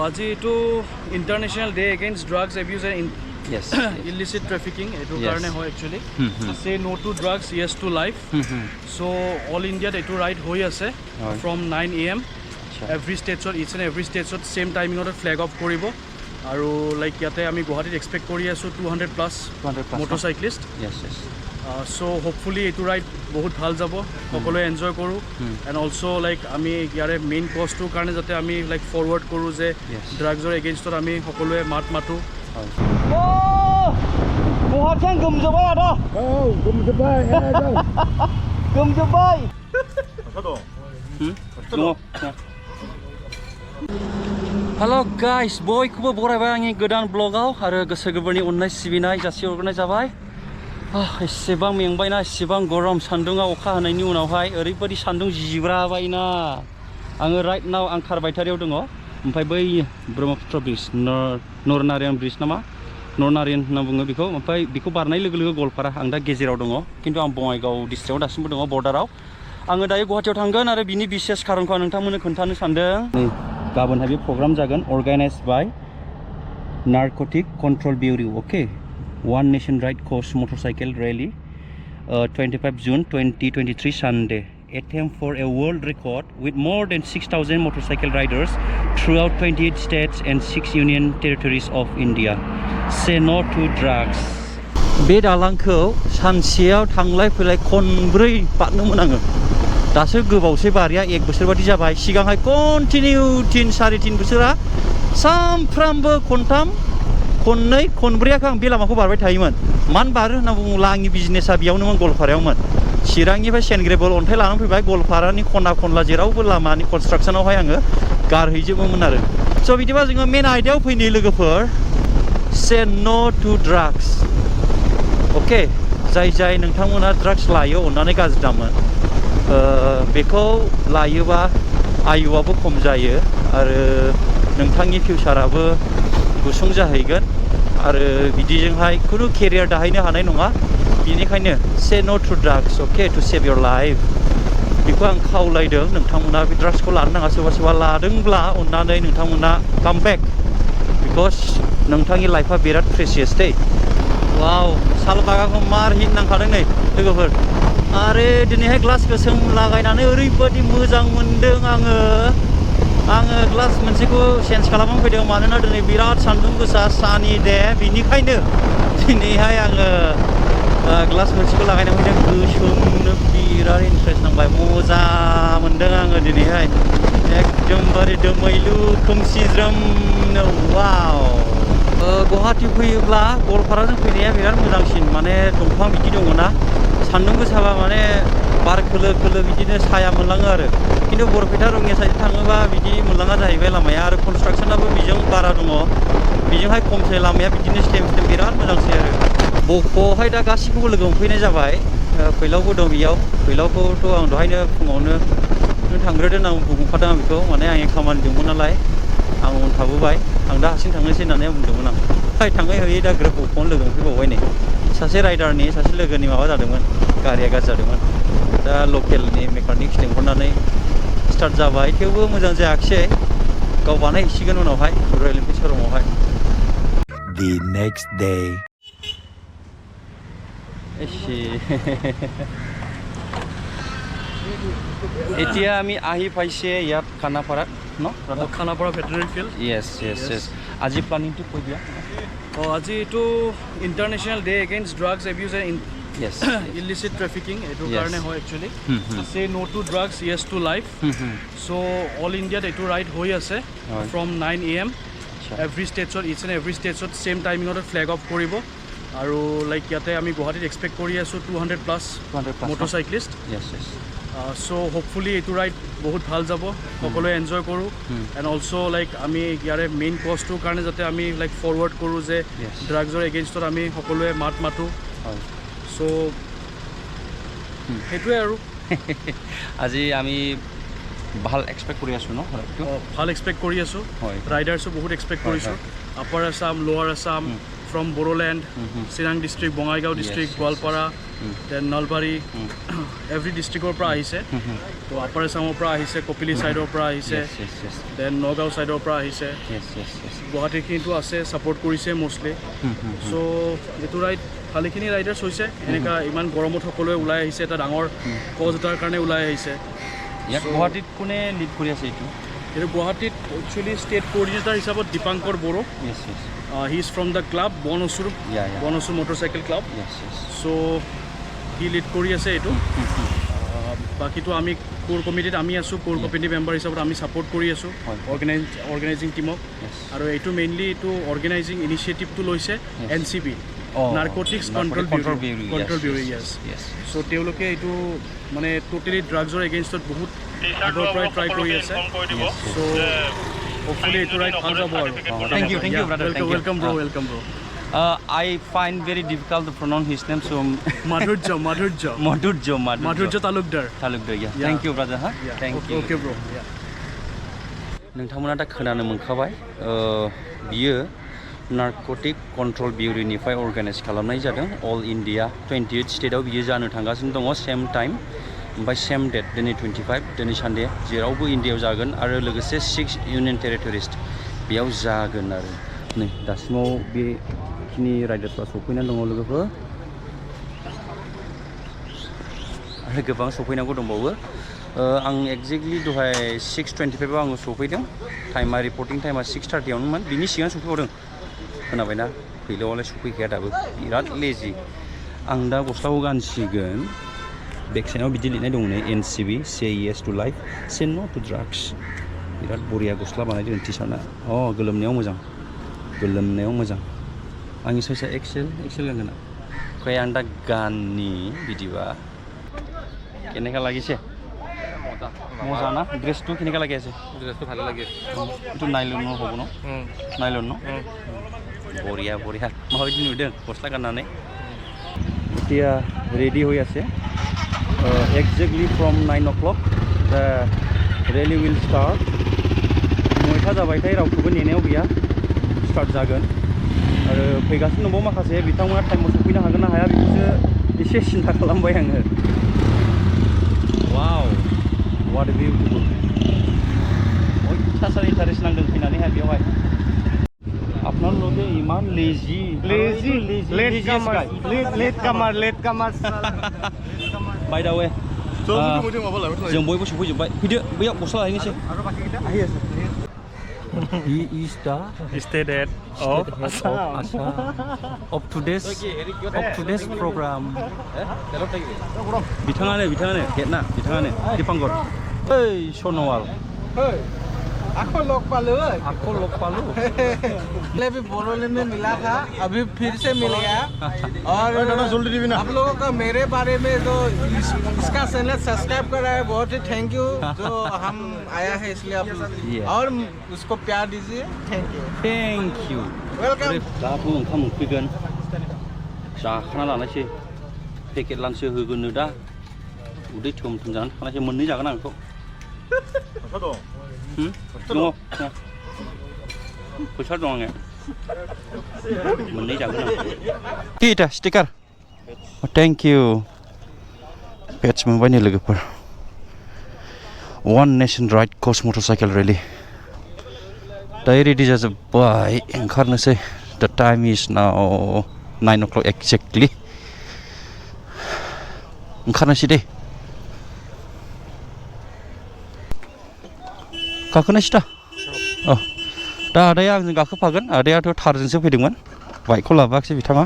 আজি এইটো international day against drugs abuse and illicit trafficking etu karone hoy actually say no to drugs yes to life so all India etu right hoi ase from 9 am every state each and every state same timing or flag off koribo aru like yate ami Guwahati expect kori asu 200 plus motorcyclist so hopefully etu right bahut bhal jabo সকলোৱে enjoy koru and also like ami yare main cause to karone jate ami like forward koru je drugs or against or ami সকলোৱে matu Buhatkan gumjebay ada. Oh, gumjebay. Gumjebay. Hello guys, boy kubo borai angi godan blogaw आरो गोसो गोरबोनि अननाय सिबिनाय जासि हरनाय जाबाय एसेबां मेंबायना एसेबां गरम सान्दुङा अखा हानायनि उनावहाय ओरैबायदि सान्दुं जिब्राबायना आङो राइट नाव आं खारबायथारियाव दङ ओमफ्राय बै ब्रह्मपुत्र ब्रिज नरनारायण ब्रिज नामा नरनारायण होनना बुङो बेखौ ओमफ्राय बेखौ बारनाय लोगो लोगो गलपारा आं दा गेजेराव दङ खिन्थु आं बङाइगाव डिस्ट्रिक्टआव दासिमबो दङ बर्डाराव आङो दायो गुवाहाटीयाव थांगोन आरो बिनि बिसेस खारनखौ आं नोंथांमोननो खोन्थानो सानदों गाबोनहाय बे प्रग्राम जागोन अर्गानाइज्ड बाय Narcotics Control Bureau okay One Nation Right Course Motorcycle Rally 25 June 2023 Sunday attempt for a world record with more than 6,000 motorcycle riders throughout 28 states and 6 union territories of India. Say no to drugs. बे दालांखौ सानसेयाव थांलाय फैलाय खनब्रै बारनोमोन आङो दासो गोबावसै बारिया 1 बोसोर बादि जाबाय सिगांहाय कन्टिनिउ 3-3.5 बोसोरा सानफ्रामबो खनथाम खननै खनब्रैयाखौ आं बे लामाखौ बारबाय थायोमोन मानो बारो होनना बुङोब्ला आंनि बिजनेसा बेयावनोमोन गलपारायावमोन चिरांनिफ्राय सेन्ट ग्रेभेल अन्थाइ लानानै फैबाय गलपारानि खना खनला जेरावबो लामानि कनस्ट्राक्सनावहाय आङो गारहैजोबोमोन आरो स' बिदिबा जोङो मेन आयदायाव फैनि लोगोफोर से नो टु ड्राग्स अके जाय नोंथांमोना ड्राग्स लायो अननानै गाज्रि दामोन बेखौ लायोबा आयुआबो खम जायो आरो नोंथांनि फिउचाराबो गुसुं जाहैगोन आरो बिदिजोंहाय खुनु केरियार दाहैनो हानाय नङा बेनिखायनो से नो टु ड्राग्स अके टु सेभ योर लाइफ बेखौ आं खावलायदों नोंथांमोना बे ड्राग्सखौ लानो नाङा सोरबा लादोंब्ला अननानै नोंथांमोना काम बेक बिकज नोंथांनि लाइफआ बिराद प्रेसियास दे वाव साल बागानखौ मार हिट नांखादों नै लोगोफोर आरो दिनैहाय ग्लास गोसोम लागायनानै ओरैबायदि मोजां मोनदों आङो ग्लास मोनसेखौ चेन्ज खालामनानै फैदों मानोना दिनै बिराद सान्दुं गोसा सानि दे बेनिखायनो दिनैहाय आङो ग्लास मोनसेखौ लागायना फैदों गोसोमनो बिराद इन्ट्रेस्ट नांबाय मोजां मोनदों आङो दिनैहाय एकदमबारे दोमैलु खोमसि ज्रोमनो वाव गुवाहाटी फैयोब्ला गलपाराजों फैनाया बिराद मोजांसिन माने दंफां बिदि दङना सान्दुं गोसाबा माने बार खोलो खोलो बिदिनो साया मोनलाङो आरो खिन्थु बरपेटा रङिया साइड थाङोबा बिदि मोनलाङा जाहैबाय लामाया आरो कनस्ट्राक्सनाबो बेजों बारा दङ बेजोंहाय खमसै लामाया बिदिनो स्टेम बिराद मोजांसै आरो बक'आवहाय दा गासिखौबो लोगो मोनफैनाय जाबाय फैलावबो दं बेयाव फैलावखौथ' आं दहायनो फुङावनो नों थांग्रोदो होनना बुंखादों आं बेखौ माने आंनि खामानि दंमोन नालाय आं उन थाबोबाय आं दा हारसिं थांनोसै होननानै बुंदोंमोन आं थाङै होयै दा ग्रोब बक'आवनो लोगो मोनफैबावबाय नै सासे राइडारनि सासे लोगोनि माबा जादोंमोन गारिया गाज्रि जादोंमोन दा लकेलनि मेकानिक्स लिंहरनानै स्टार्ट जाबाय थेवबो मोजां जायाखिसै गाव बानायहैसिगोन उनावहाय रयेल एनफिल्ड श'रुमावहाय The next day এতিয়া আমি আহি পাইছে ইয়াত খানাপাৰাত ন খানাপাৰা ভেটেনেৰী ফিল্ড yes আজি প্লানিংটো কৈ দিয়া আজি এইটো international day against drugs abuse and illicit trafficking etu karone hoy actually say no to drugs yes to life so all India etu right hoi ase from 9 am every state each and every state same timing or flag off koribo aru like yate ami Guwahati expect kori asu 200 plus motorcyclist so hopefully etu right bahut bhal jabo সকলোৱে enjoy koru and also like ami yare main cause to karone jate ami like forward koru je drugs or against or ami সকলোৱে matu so হেতুৱে আৰু আজি আমি ভাল expect কৰি আছো ন ভাল এক্সপেক্ট কৰি আছো ৰাইডাৰ্সও বহুত এক্সপেক্ট কৰিছো upper Assam lower Assam from Boroland, Sinang district, Banjainaiyao district, Gwalpara, then Nalbari, every district or pra ahise. To Upper Assam pra ahise, Kopili side or pra ahise, then Nagaon side or pra ahise. Guwahati kintu ase support korise mostly. So etu right khalikhini riders hoise eneka iman goromot hokoloi ulai ahise eta dangor cause etar karone ulai ahise. Guwahatit kone lead kori ase etu? Etu Guwahatit actually state coordinator hisabot Dipankar Boro. He is from the club Bonosur, Bonosur motorcycle club. So he lead kori ase etu. Baki to ami core committee ami asu core committee member hisabot ami support kori asu organizing team ok. Aru etu mainly to organizing initiative to loise NCB. Narcotics Control Bureau, yes. So তেওঁলোকে এইটো মানে totally drugs or against it বহুত আগৰ পৰা try কৰি আছে. So hopefully it right ভাল যাব আৰু. Thank you brother. Welcome bro. I find very difficult to pronounce his name, so Madhurjo Talukdar, yeah. Thank you brother. Thank you. Okay bro. नोंथांमोना दा खोनानो मोनखाबाय बियो नार्कोटिक कंट्रोल ब्यूरो निफ्राय organise खालामनाय जादों ऑल इंडिया 28 स्टेटआव बियो जानो थांगासिनो दङ सेम टाइम ओमफ्राय सेम डेट दिनै 25 दिनै सानडे जेरावबो इन्डियायाव जागोन आरो लोगोसे 6 यूनियन टेरिटरिज बेयाव जागोन आरो नै दासिमाव बेखिनि राइडार्सफ्रा सफैनानै दङ लोगोफोर आरो गोबां सफैनांगौ दंबावो आं एक्जेक्टलि दहाय 6:25 आव आङो सफैदों टाइमा रिपर्टिं टाइमा 6:30 आवनोमोन बिनि सिगां सफैबावदों खोनाबायना फैलावलाय सफैखाया दाबो बिराद लेजि आं दा गस्लाखौ गानसिगोन बेक साइडआव बिदि लिरनाय दं नै NCB say yes to life say no to drugs बिराद बरिया गस्ला बानायदों टि-सार्टआ गोलोमनायाव मोजां आंनि साइजआ एक्सेल गानगोन ओमफ्राय आं दा गाननि बिदिबा केनेका लागिছে मजा ना ड्रेसটো केनेका লাগি আছে ड्रेसটো ভালো লাগে এটো নাইলনৰ হ'ব ন নাইলন ন বৰিয়া মাबायदि नुदों गस्ला गाननानै এতিয়া रेडी হৈ আছে exactly from 9 o'clock the rally will start 9टा जाबायथाय रावखौबो नेनायाव गैया स्टार्ट जागोन आरो फैगासिनो दंबावो माखासे बिथांमोना टाइमाव सफैनो हागोन ना हाया बेखौसो एसे सिन्था खालामबाय आङो वाव what a beautiful अयथासार इन्टारेस्ट नांदों फैनानैहाय बेवहाय আপনার লোকে ইমান লেজি লেট কামার बाय दा वे जों बयबो सफैजोबबाय फैदो बैयाव गस्ला लायनोसै He is the State head of Assam of today's program बिथाङानो हेडना बिथाङानो दिपांकर ओइ सनवाल आखो लोग पालो पहले भी बोरोलैंड में मिला था अभी फिर से मिल गया और आप लोगों का मेरे बारे में जो इसका चैनल सब्सक्राइब करा है बहुत ही थैंक यू जो हम आया है इसलिए आप और उसको प्यार दीजिए थैंक यू वेलकम दाबो ओंखाम मोनफैगोन जाखाना लानायसै पेकेट लांसो होगोननो दा उदै थुम जानानै थांनायसै मोननै जागोन आं बेखौ दङ फैसा दं आङो मोननै जागोन आं किटा स्टिकार थैंक यू पेट्स मोनबाय नै लोगोफोर one nation ride course motorcycle rally दायो रेडि जाजोब्बाय ओंखारनोसै the time is now 9 o'clock exactly ओंखारनोसै दे गाखोनोसै दा आदाया आंजों गाखोफागोन आदायाथ' थारजोंसो फैदोंमोन बाइकखौ लाबोआखिसै बिथाङा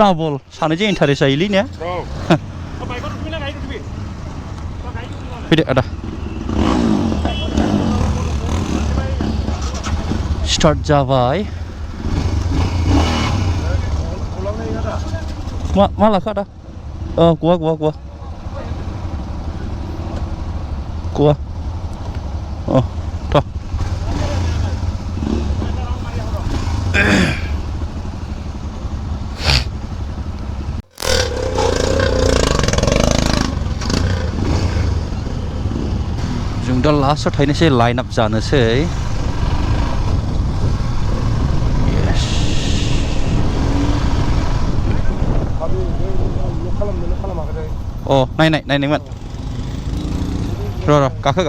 डाबल सानैजों इन्टारेस्ट जायोलै ने फैदो आदा स्टार्ट जाबाय मा लाखो आदा गवा जों दा लास्टआव थाहैनोसै लाइन आप जानोसै यस नायनायमोन र' गाखो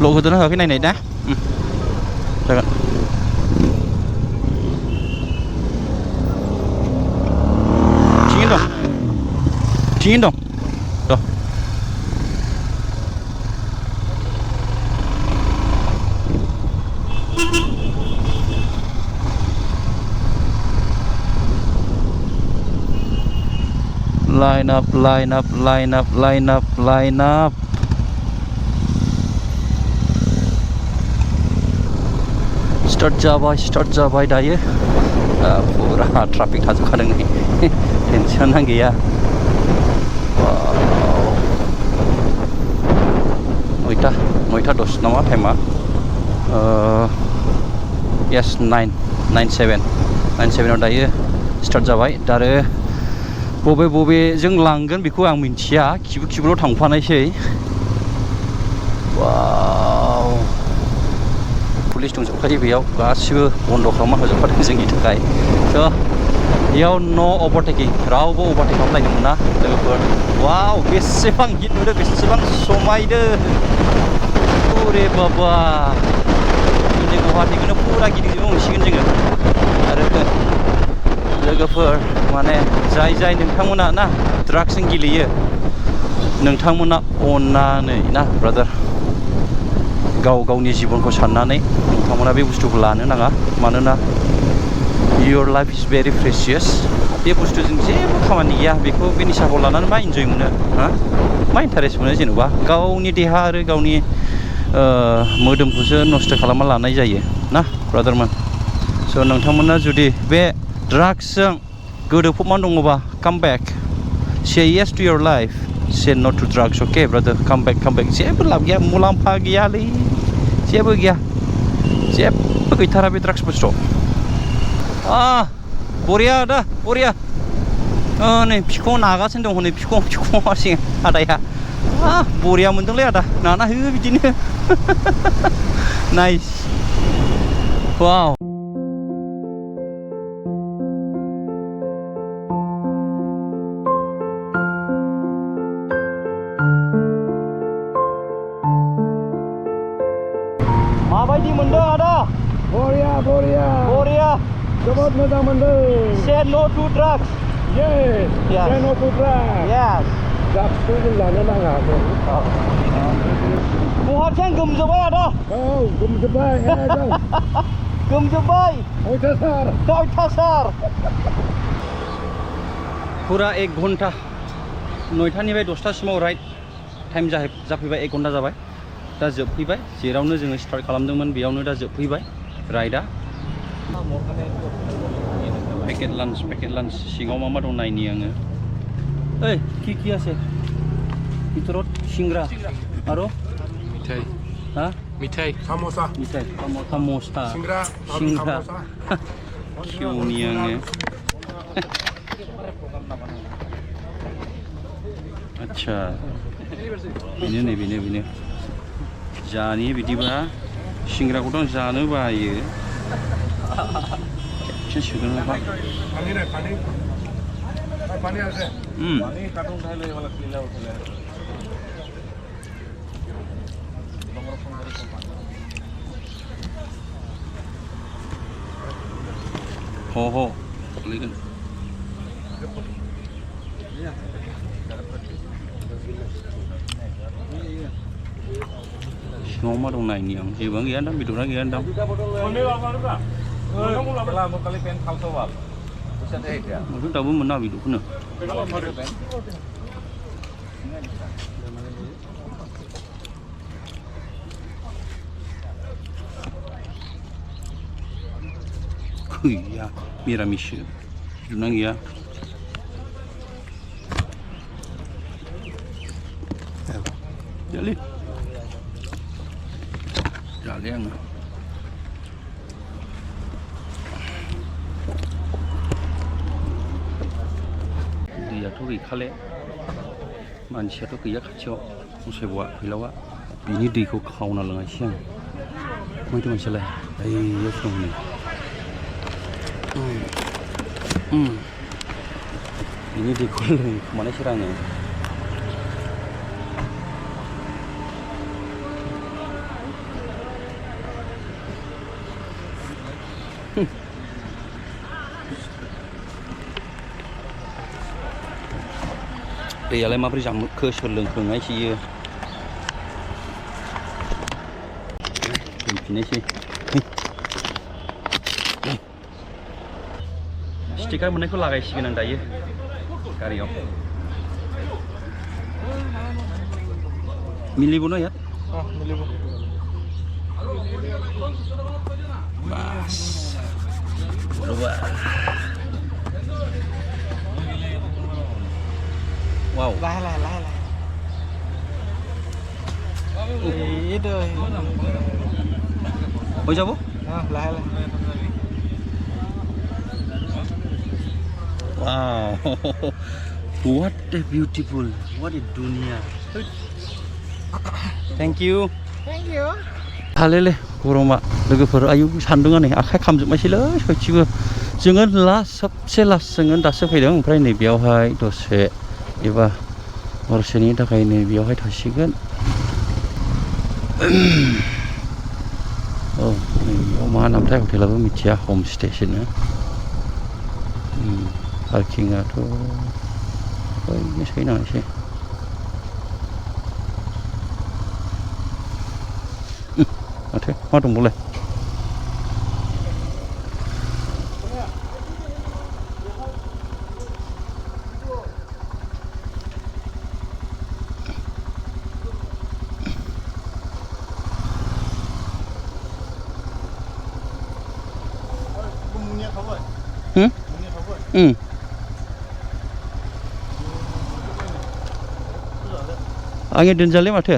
लग होदोंना होआखै नायनाय ना जागोन थिगैनो दं र' line up start जाबाय दायो फुरा ट्राफिक थाजोबखादों नै टेनसनानो गैया नयथा 10 नामा टाइमा yes 9:07 दायो स्टार्ट जाबाय दा आरो बबे जों लांगोन बेखौ आं मिन्थिया खिबुल' थांफानायसै वाव पुलिस दंजोबखायो बेयाव गासिबो बन्द' खालामना होजोबखादों जोंनि थाखाय स' बेयाव न' अभारटेकिं रावबो अभारटेक खालामलायनो मोना लोगोफोर वाव बेसेबां हिट नुदों बेसेबां समायदों अरे बाबा जों गुवाहाटीखौनो फुरा गिदिंजोबनो मोनसिगोन जोङो आरो लोगोफोर माने जाय नोंथांमोना ना ड्राग्सजों गेलेयो नोंथांमोना अननानै ना ब्रादार गावनि जिबनखौ साननानै नोंथांमोना बे बुस्थुखौ लानो नाङा मानोना your life is very precious बे बुस्थुजों जेबो खामानि गैया बेखौ बे निसाखौ लानानै मा इन्जय मोनो मा इन्टारेस्ट मोनो जेनेबा गावनि देहा आरो गावनि मोदोमखौसो नस्थ' खालामना लानाय जायो ना ब्रादारमोन स' नोंथांमोना जुदि बे ड्राग्सजों गोदोफबना दङबा come back say yes to your life say no to drugs okay brother come back जेबो लाब गैया मुलाम्फा गैयालै जेबो गैथारा बे ड्राग्स बुस्थुआव बरिया दा बरिया नै बिखुङाव नागासिनो दं हनै बिखुङाव हारसिं आदाया बरिया मोनदोंलै आदा नाना हो बिदिनो नाइस वाव माबायदि मोनदों आदा बरिया जोबोद मोजां मोनदों say no to drugs Yes. Say no to drugs. yes Drugsखौ जों लानो नाङा गुवाहाटीयानो गोमजोबबाय आदा गोमजोबबाय एकदम गोमजोबबाय अयथासार फुरा 1 घन्टा 9टानिफ्राय 10टासिमाव राइड टाइम जाफैबाय 1 घन्टा जाबाय दा जोबफैबाय जेरावनो जोङो स्टार्ट खालामदोंमोन बेयावनो दा जोबफैबाय राइडआ पेकेट लान्च सिङाव मा दं नायनि आङो ओइ কি আছে ভিতৰত সিংৰা আৰু মিঠাই মিঠাই সামোসা সিংৰা কিউনি आङो आच्छा बेनो जानि बिदिबा सिंग्राखौथ' आं जानो बायो सोगोन पानी আছে पानी कार्टून उठाई ले वाला पीला उठले हो लेकिन सिङाव मा दं नायनि आं जेबो गैया दां बेदरा गैया दां Maksud tahu mana video kuna? Kuya, miramis. Itu nang ya. Jali. Jali yang. दैयाथ' गैखाले मानसियाथ' गैया खाथियाव मुसायब'आ फैलावा बिनि दैखौ खावना लोंनायसै आं माथो मानसियालाय ओइयावसो दं नै Ini digulung kemana sirangnya? दैयालाय माबोरै जामुखो सोर लोंखोङाय सियो दोनफिननोसै स्टिकार मोननायखौ लागायसिगोन आं दायो गारियाव मिलिबो यार बास बरोबर wow Lai. Itu. Oh jabo? Lai. Wow. What a beautiful. What a dunia. Thank you. Halele गरमा लोगोफोर आयु सान्दुङा नै आखाइ खामजोबबायसैलै सयथिबो जोङो सबसे लास्ट जोङो दासो फैदों ओमफ्राय नै बेयावहाय दसे एबा हरसेनि थाखाय नै बेयावहाय थासिगोन औ नै बेयाव मा नामथाय हटेलाबो मिथिया हम स्टेसोनो पार्किंआथ' बैनो सैनांसै माथो मा दंबावलाय आंनि दोनजाले माथो